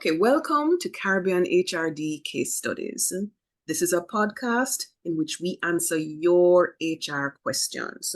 Okay, welcome to Caribbean HRD Case Studies. This is a podcast in which we answer your HR questions.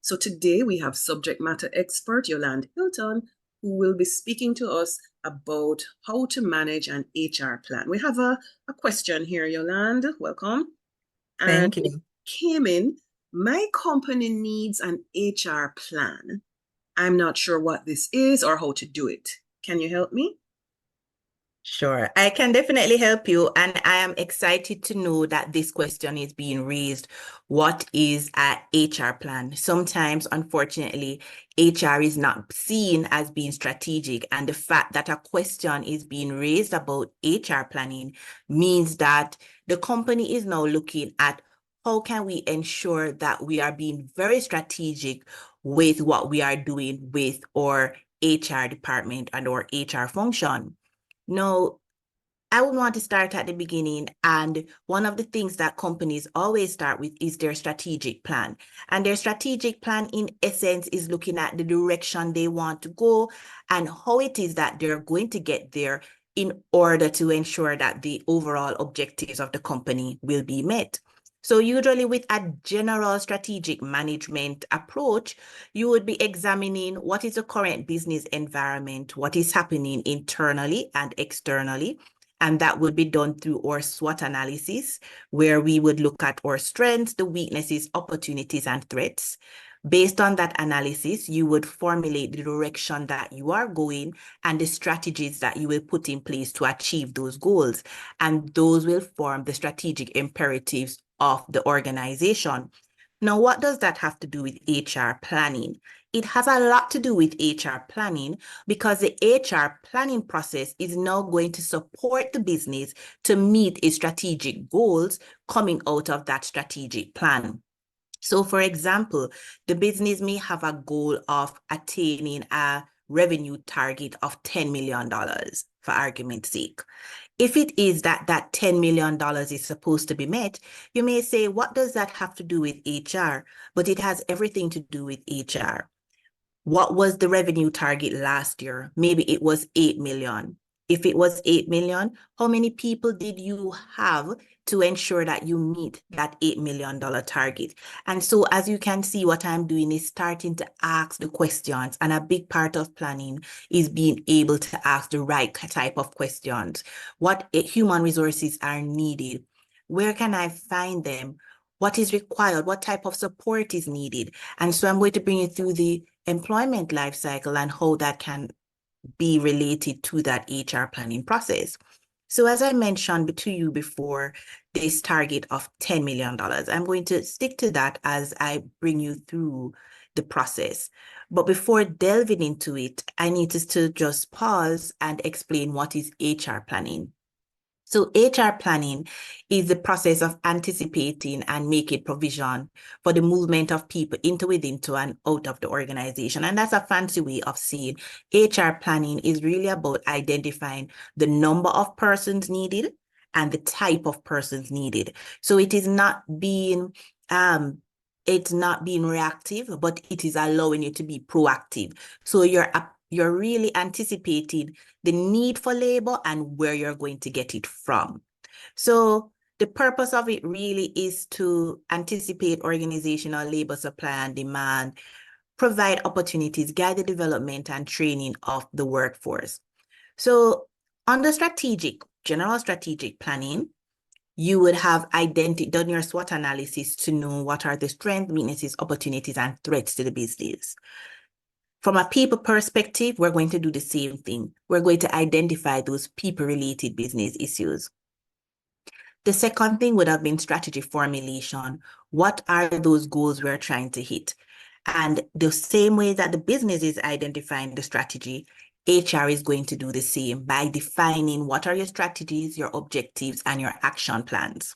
So today we have subject matter expert Yolande Hylton, who will be speaking to us about how to manage an HR plan. We have a question here, Yolande. Welcome. And Thank you. it came in, my company needs an HR plan. I'm not sure what this is or how to do it. Can you help me? Sure, I can definitely help you. And I am excited to know that this question is being raised. What is a HR plan? Sometimes, unfortunately, HR is not seen as being strategic. And the fact that a question is being raised about HR planning means that the company is now looking at how can we ensure that we are being very strategic with what we are doing with our HR department and our HR function. No, I would want to start at the beginning. And one of the things that companies always start with is their strategic plan. And their strategic plan, in essence, is looking at the direction they want to go and how it is that they're going to get there in order to ensure that the overall objectives of the company will be met. So usually with a general strategic management approach, you would be examining what is the current business environment, what is happening internally and externally. And that would be done through our SWOT analysis, where we would look at our strengths, the weaknesses, opportunities, and threats. Based on that analysis, you would formulate the direction that you are going and the strategies that you will put in place to achieve those goals. And those will form the strategic imperatives of the organization. Now, what does that have to do with HR planning? It has a lot to do with HR planning because the HR planning process is now going to support the business to meet its strategic goals coming out of that strategic plan. So, for example, the business may have a goal of attaining a revenue target of $10 million, for argument's sake. If it is that $10 million is supposed to be met, you may say, what does that have to do with HR? But it has everything to do with HR. What was the revenue target last year? Maybe it was 8 million. If it was 8 million, how many people did you have to ensure that you meet that $8 million target? And so as you can see, what I'm doing is starting to ask the questions. And a big part of planning is being able to ask the right type of questions. What human resources are needed? Where can I find them? What is required? What type of support is needed? And so I'm going to bring you through the employment life cycle and how that can be related to that HR planning process. So as I mentioned to you before, this target of $10 million, I'm going to stick to that as I bring you through the process. But before delving into it, I need to just pause and explain what is HR planning. So HR planning is the process of anticipating and making provision for the movement of people within and out of the organization. And that's a fancy way of saying HR planning is really about identifying the number of persons needed and the type of persons needed. So it's not being reactive, but it is allowing you to be proactive. So you're really anticipating the need for labor and where you're going to get it from. So the purpose of it really is to anticipate organizational labor supply and demand, provide opportunities, guide the development and training of the workforce. So under general strategic planning, you would have done your SWOT analysis to know what are the strengths, weaknesses, opportunities, and threats to the business. From a people perspective, we're going to do the same thing. We're going to identify those people-related business issues. The second thing would have been strategy formulation. What are those goals we're trying to hit? And the same way that the business is identifying the strategy, HR is going to do the same by defining what are your strategies, your objectives, and your action plans.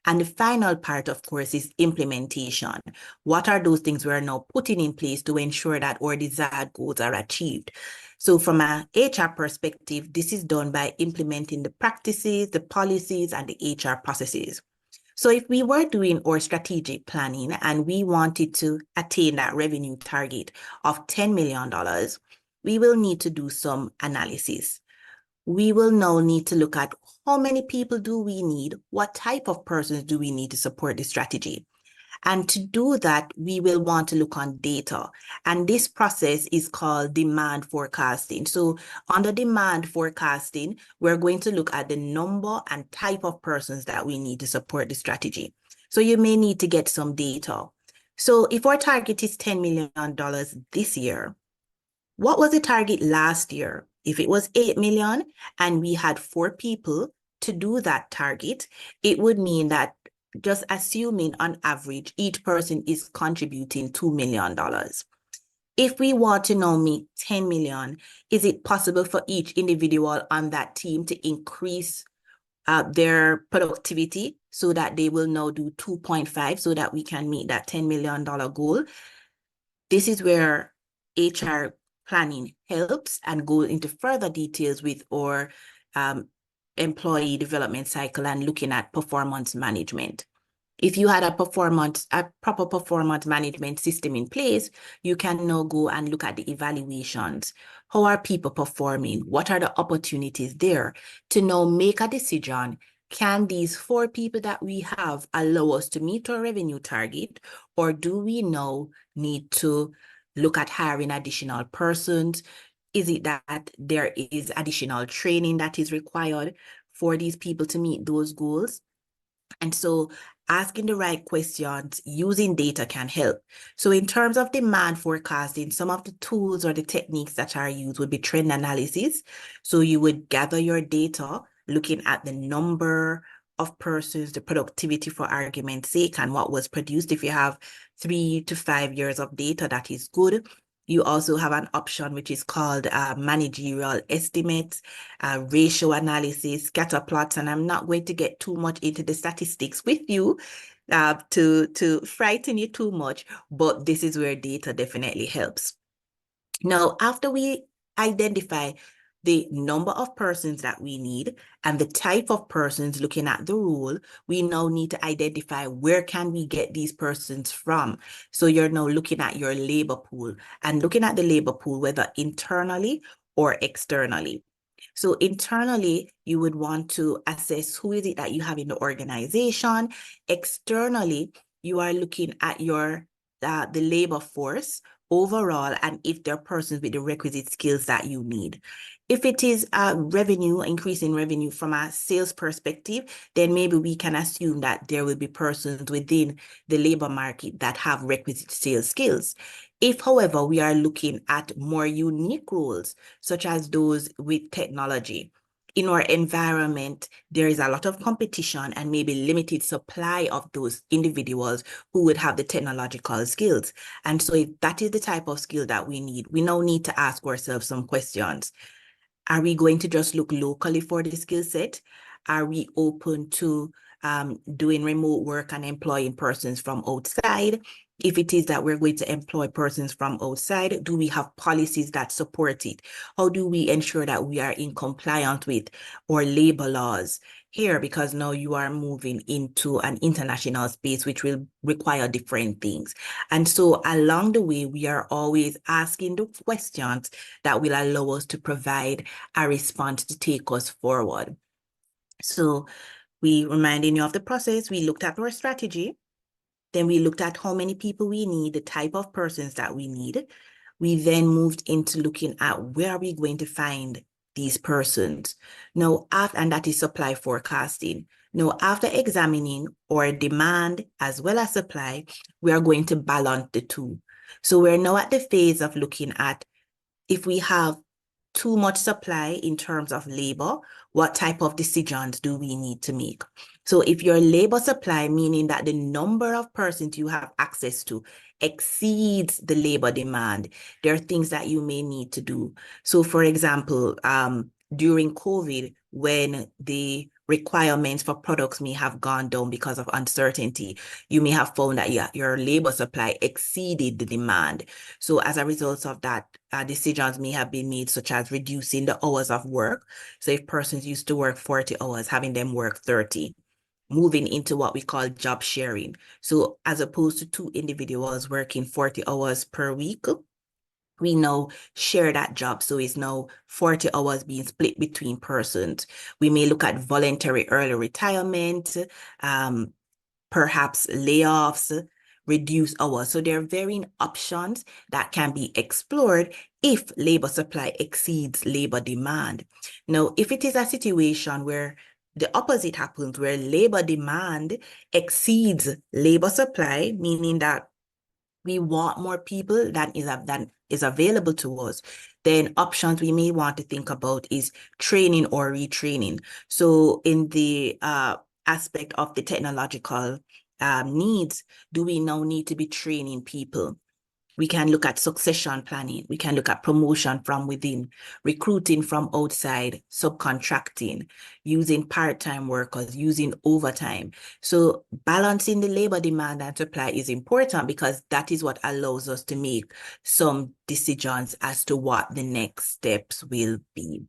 And the final part, of course, is implementation. What are those things we're now putting in place to ensure that our desired goals are achieved? So from an HR perspective, this is done by implementing the practices, the policies, and the HR processes. So if we were doing our strategic planning and we wanted to attain that revenue target of $10 million, we will need to do some analysis. we will now need to look at how many people do we need, what type of persons do we need to support the strategy. And to do that, we will want to look on data. And this process is called demand forecasting. So under demand forecasting, we're going to look at the number and type of persons that we need to support the strategy. So you may need to get some data. So if our target is $10 million this year, what was the target last year? If it was 8 million and we had 4 people to do that target, it would mean that, just assuming on average, each person is contributing $2 million. If we want to now make 10 million, is it possible for each individual on that team to increase their productivity so that they will now do 2.5 so that we can meet that $10 million goal? This is where HR planning helps and go into further details with our employee development cycle and looking at performance management. If you had a proper performance management system in place, you can now go and look at the evaluations. How are people performing? What are the opportunities there to now make a decision? Can these 4 people that we have allow us to meet our revenue target, or do we now need to look at hiring additional persons? Is it that there is additional training that is required for these people to meet those goals? And so asking the right questions using data can help. So in terms of demand forecasting, some of the tools or the techniques that are used would be trend analysis. So you would gather your data, looking at the number of persons, the productivity for argument's sake, and what was produced. If you have 3 to 5 years of data, that is good. You also have an option which is called managerial estimates, ratio analysis, scatter plots, and I'm not going to get too much into the statistics with you to frighten you too much, but this is where data definitely helps. Now, after we identify the number of persons that we need and the type of persons looking at the role, we now need to identify where can we get these persons from. So you're now looking at your labor pool and looking at the labor pool, whether internally or externally. So internally, you would want to assess who is it that you have in the organization. Externally, you are looking at your the labor force overall, and if there are persons with the requisite skills that you need. If it is revenue, increasing revenue from a sales perspective, then maybe we can assume that there will be persons within the labor market that have requisite sales skills. If, however, we are looking at more unique roles, such as those with technology, in our environment, there is a lot of competition and maybe limited supply of those individuals who would have the technological skills. And so if that is the type of skill that we need, we now need to ask ourselves some questions. Are we going to just look locally for the skill set? Are we open to doing remote work and employing persons from outside? If it is that we're going to employ persons from outside, do we have policies that support it? How do we ensure that we are in compliance with our labor laws here? Because now you are moving into an international space, which will require different things. And so along the way, we are always asking the questions that will allow us to provide a response to take us forward. So we reminding you of the process, we looked at our strategy, then we looked at how many people we need, the type of persons that we need. We then moved into looking at where are we going to find these persons. Now, and that is supply forecasting. Now, after examining our demand as well as supply, we are going to balance the two. So we're now at the phase of looking at if we have too much supply in terms of labor, what type of decisions do we need to make? So if your labor supply, meaning that the number of persons you have access to exceeds the labor demand, there are things that you may need to do. So for example, during COVID, when the requirements for products may have gone down because of uncertainty, you may have found that your labor supply exceeded the demand. So as a result of that, decisions may have been made, such as reducing the hours of work. So if persons used to work 40 hours, having them work 30, moving into what we call job sharing. So as opposed to 2 individuals working 40 hours per week, we now share that job. So it's now 40 hours being split between persons. We may look at voluntary early retirement, perhaps layoffs, reduce hours. So there are varying options that can be explored if labor supply exceeds labor demand. Now, if it is a situation where the opposite happens, where labor demand exceeds labor supply, meaning that we want more people than is available to us, then options we may want to think about is training or retraining. So in the aspect of the technological needs, do we now need to be training people? We can look at succession planning. We can look at promotion from within, recruiting from outside, subcontracting, using part-time workers, using overtime. So balancing the labor demand and supply is important because that is what allows us to make some decisions as to what the next steps will be.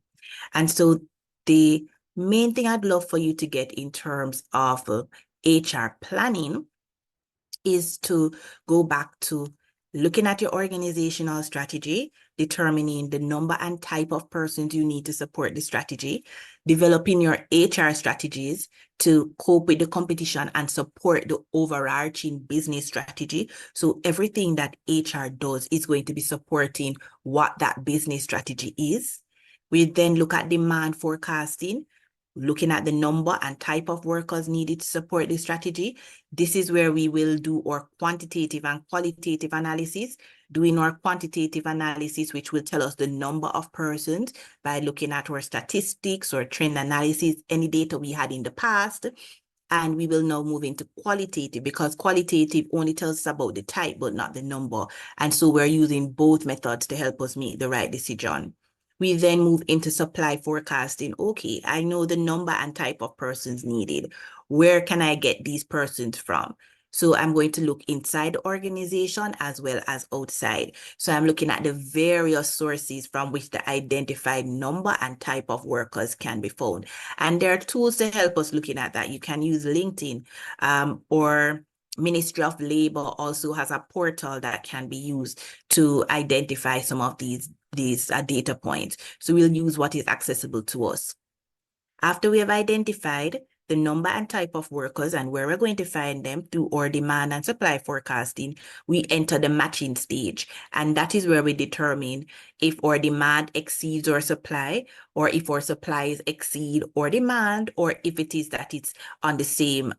And so the main thing I'd love for you to get in terms of HR planning is to go back to looking at your organizational strategy, determining the number and type of persons you need to support the strategy, developing your HR strategies to cope with the competition and support the overarching business strategy. So everything that HR does is going to be supporting what that business strategy is. We then look at demand forecasting, looking at the number and type of workers needed to support the strategy. This is where we will do our quantitative and qualitative analysis, doing our quantitative analysis, which will tell us the number of persons by looking at our statistics or trend analysis, any data we had in the past. And we will now move into qualitative because qualitative only tells us about the type, but not the number. And so we're using both methods to help us make the right decision. We then move into supply forecasting. Okay, I know the number and type of persons needed. Where can I get these persons from? So I'm going to look inside the organization as well as outside. So I'm looking at the various sources from which the identified number and type of workers can be found. And there are tools to help us looking at that. You can use LinkedIn or Ministry of Labor also has a portal that can be used to identify some of these data points. So we'll use what is accessible to us. After we have identified the number and type of workers and where we're going to find them through our demand and supply forecasting, we enter the matching stage. And that is where we determine if our demand exceeds our supply, or if our supplies exceed our demand, or if it is that it's on the same,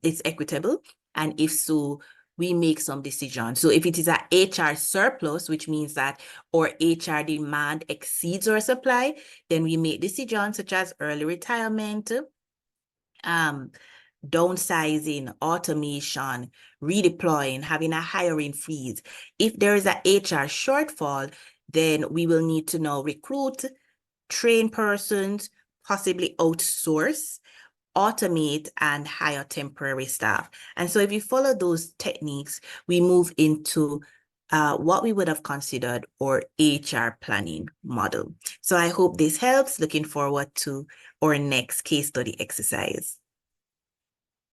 it's equitable. And if so, we make some decisions. So if it is an HR surplus, which means that our HR demand exceeds our supply, then we make decisions such as early retirement, downsizing, automation, redeploying, having a hiring freeze. If there is an HR shortfall, then we will need to now recruit, train persons, possibly outsource, automate, and hire temporary staff. And so if you follow those techniques, we move into what we would have considered our HR planning model. So I hope this helps. Looking forward to our next case study exercise.